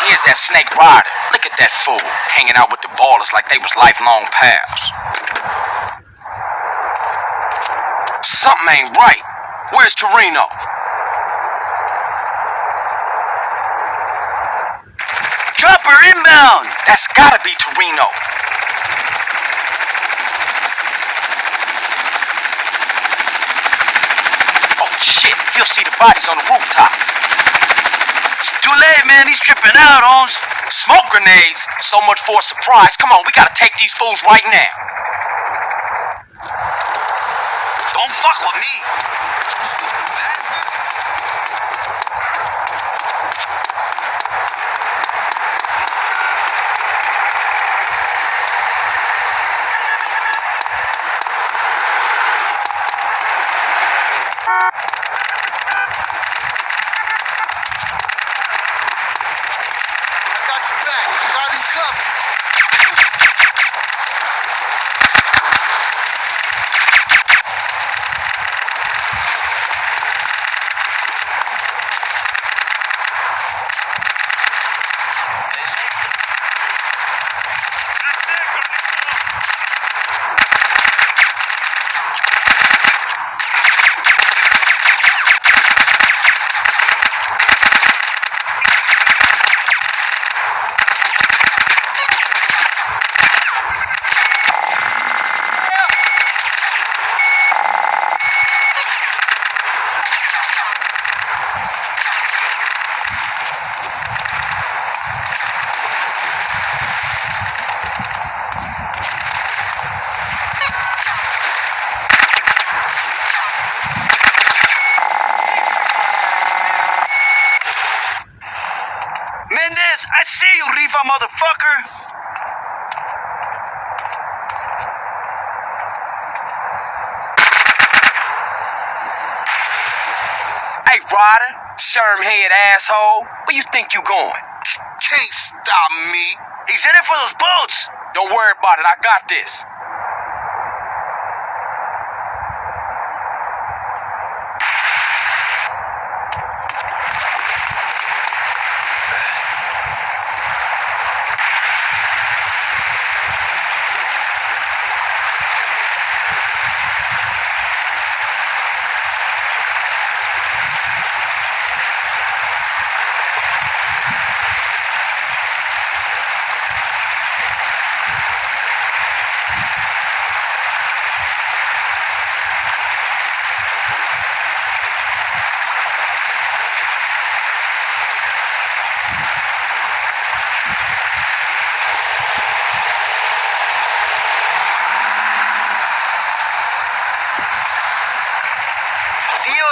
Here's that Snake Rider. Look at that fool, hanging out with the ballers like they was lifelong pals. Something ain't right. Where's Toreno? Chopper inbound! That's gotta be Toreno. Oh shit, he'll see the bodies on the rooftops. Too late, man. He's tripping out, Holmes. Smoke grenades? So much for a surprise. Come on, we gotta take these fools right now. Don't fuck with me. I see you, Rifa, motherfucker! Hey, Ryder, sherm-head asshole, where you think you going? Can't stop me. He's in it for those boats. Don't worry about it, I got this.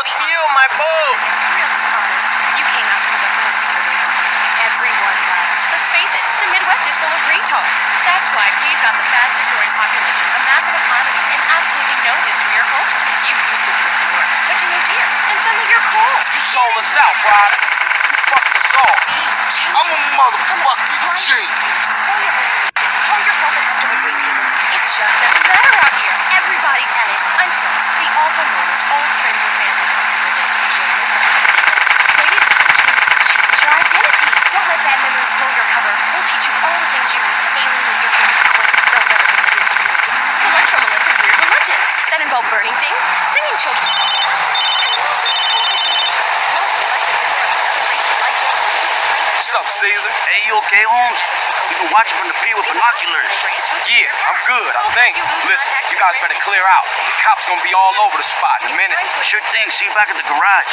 Steal my boat! Honest, you came out to the West Coast holiday. Everyone does. Let's face it, the Midwest is full of retards. That's why we've got the fastest growing population, a massive economy, and absolutely no history or culture. You used to be a poor, but you moved here, and suddenly you're cool. You sold us out, Ryder. You fucked us all. I'm a motherfucking genius. Call yourself a comfortable great teamers. It just doesn't matter out here. Everybody's at it until the awful moment old friends or family come to visit. Maybe it's time to change your identity. Don't let bad memories blow your cover. We'll teach you all the things you need to alienate your dreams quick. They'll never be the Disney movie. Select from a list of weird religions that involve burning things, singing children's songs, and lots of television music. Well selected and from another race of life. What's up, Caesar? Hey, you okay, Holmes? You can watch it from the field with binoculars. Yeah, I'm good, I think. Listen, you guys better clear out. The cops gonna be all over the spot in a minute. Sure thing. See you back at the garage.